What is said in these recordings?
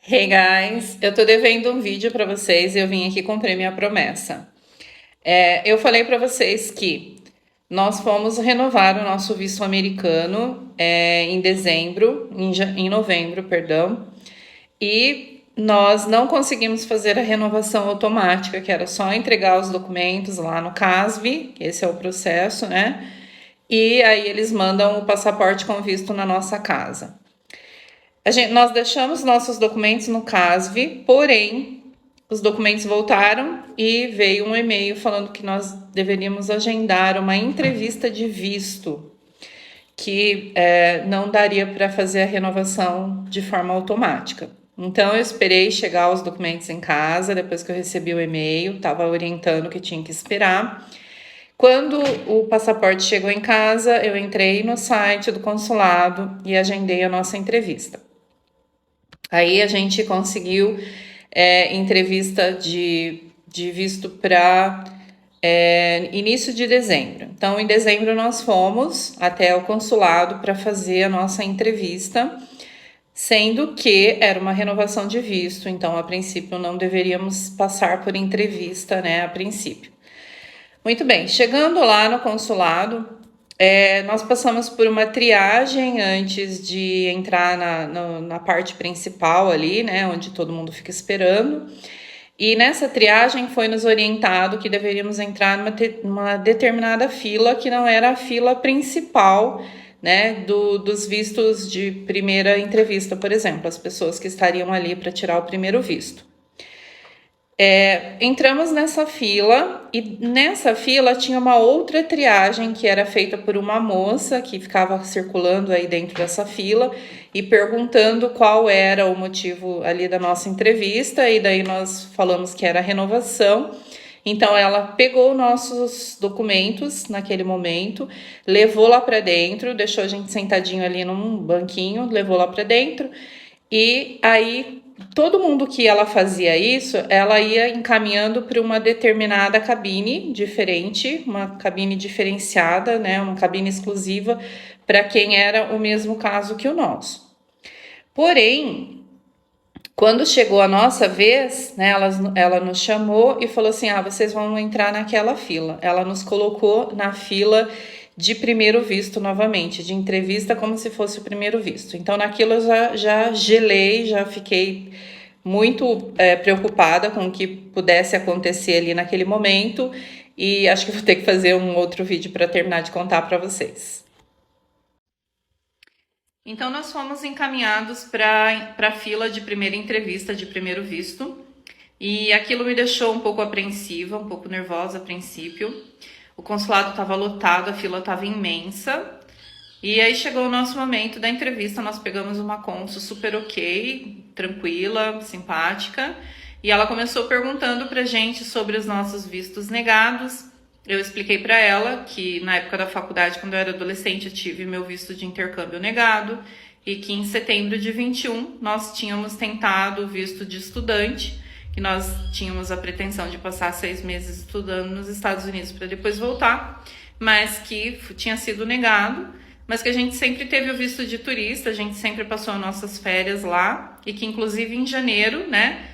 Hey guys, eu tô devendo um vídeo pra vocês e eu vim aqui cumprir minha promessa. Eu falei pra vocês que nós fomos renovar o nosso visto americano em dezembro, em novembro, perdão, e nós não conseguimos fazer a renovação automática, que era só entregar os documentos lá no CASV, que esse é o processo, né? E aí eles mandam o passaporte com visto na nossa casa. Nós deixamos nossos documentos no CASV, porém, os documentos voltaram e veio um e-mail falando que nós deveríamos agendar uma entrevista de visto, que não daria para fazer a renovação de forma automática. Então, eu esperei chegar os documentos em casa, depois que eu recebi o e-mail, estava orientando que tinha que esperar. Quando o passaporte chegou em casa, eu entrei no site do consulado e agendei a nossa entrevista. Aí a gente conseguiu entrevista de visto para início de dezembro. Então, em dezembro, nós fomos até o consulado para fazer a nossa entrevista, sendo que era uma renovação de visto, então, a princípio, não deveríamos passar por entrevista, né, a princípio. Muito bem, chegando lá no consulado, nós passamos por uma triagem antes de entrar na parte principal ali, né, onde todo mundo fica esperando. E nessa triagem foi nos orientado que deveríamos entrar numa determinada fila que não era a fila principal, né, dos vistos de primeira entrevista, por exemplo, as pessoas que estariam ali para tirar o primeiro visto. Entramos nessa fila e nessa fila tinha uma outra triagem que era feita por uma moça que ficava circulando aí dentro dessa fila e perguntando qual era o motivo ali da nossa entrevista, e daí nós falamos que era a renovação. Então ela pegou nossos documentos naquele momento, levou lá para dentro, deixou a gente sentadinho ali num banquinho, levou lá para dentro, e aí todo mundo que ela fazia isso, ela ia encaminhando para uma determinada cabine diferente, uma cabine diferenciada, né, uma cabine exclusiva para quem era o mesmo caso que o nosso. Porém, quando chegou a nossa vez, né, ela nos chamou e falou assim: vocês vão entrar naquela fila. Ela nos colocou na fila de primeiro visto novamente, de entrevista como se fosse o primeiro visto. Então, naquilo eu já gelei, já fiquei muito preocupada com o que pudesse acontecer ali naquele momento, e acho que vou ter que fazer um outro vídeo para terminar de contar para vocês. Então, nós fomos encaminhados para a fila de primeira entrevista, de primeiro visto, e aquilo me deixou um pouco apreensiva, um pouco nervosa a princípio. O consulado estava lotado, a fila estava imensa, e aí chegou o nosso momento da entrevista. Nós pegamos uma cônsul super ok, tranquila, simpática, e ela começou perguntando pra gente sobre os nossos vistos negados. Eu expliquei para ela que na época da faculdade, quando eu era adolescente, eu tive meu visto de intercâmbio negado, e que em setembro de 21 nós tínhamos tentado o visto de estudante, que nós tínhamos a pretensão de passar 6 meses estudando nos Estados Unidos para depois voltar, mas que tinha sido negado, mas que a gente sempre teve o visto de turista, a gente sempre passou nossas férias lá, e que inclusive em janeiro, né,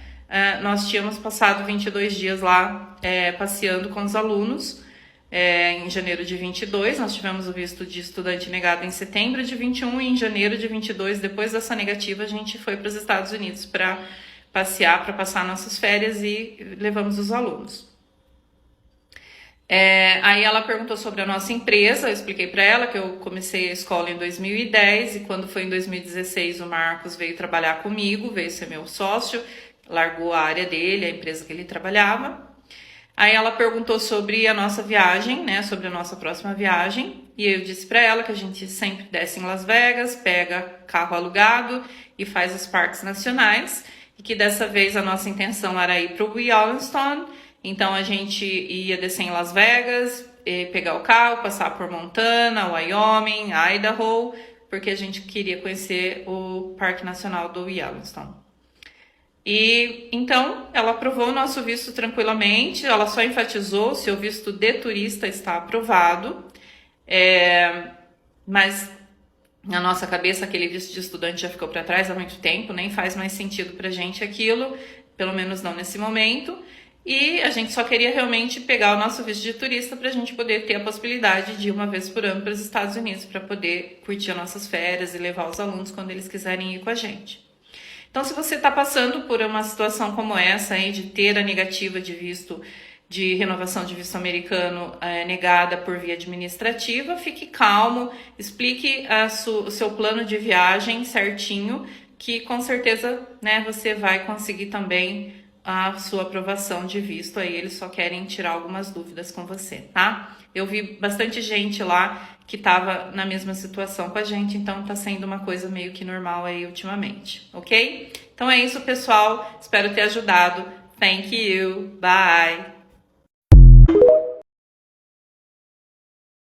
nós tínhamos passado 22 dias lá passeando com os alunos. Em janeiro de 22, nós tivemos o visto de estudante negado em setembro de 21, e em janeiro de 22, depois dessa negativa, a gente foi para os Estados Unidos para passear, para passar nossas férias, e levamos os alunos. Aí ela perguntou sobre a nossa empresa. Eu expliquei para ela que eu comecei a escola em 2010, e quando foi em 2016 o Marcos veio trabalhar comigo, veio ser meu sócio, largou a área dele, a empresa que ele trabalhava. Aí ela perguntou sobre a nossa viagem, né, sobre a nossa próxima viagem, e eu disse para ela que a gente sempre desce em Las Vegas, pega carro alugado e faz os parques nacionais, e que dessa vez a nossa intenção era ir para o Yellowstone. Então a gente ia descer em Las Vegas, pegar o carro, passar por Montana, Wyoming, Idaho, porque a gente queria conhecer o Parque Nacional do Yellowstone. E então ela aprovou o nosso visto tranquilamente. Ela só enfatizou: se o visto de turista está aprovado, mas Na nossa cabeça, aquele visto de estudante já ficou para trás há muito tempo, nem faz mais sentido pra gente aquilo, pelo menos não nesse momento. E a gente só queria realmente pegar o nosso visto de turista para a gente poder ter a possibilidade de ir uma vez por ano para os Estados Unidos, para poder curtir as nossas férias e levar os alunos quando eles quiserem ir com a gente. Então, se você está passando por uma situação como essa aí, de ter a negativa de visto, de renovação de visto americano negada por via administrativa, fique calmo, explique o seu plano de viagem certinho, que com certeza, né, você vai conseguir também a sua aprovação de visto. Aí eles só querem tirar algumas dúvidas com você, tá? Eu vi bastante gente lá que estava na mesma situação com a gente, então tá sendo uma coisa meio que normal aí ultimamente, ok? Então é isso, pessoal. Espero ter ajudado. Thank you. Bye.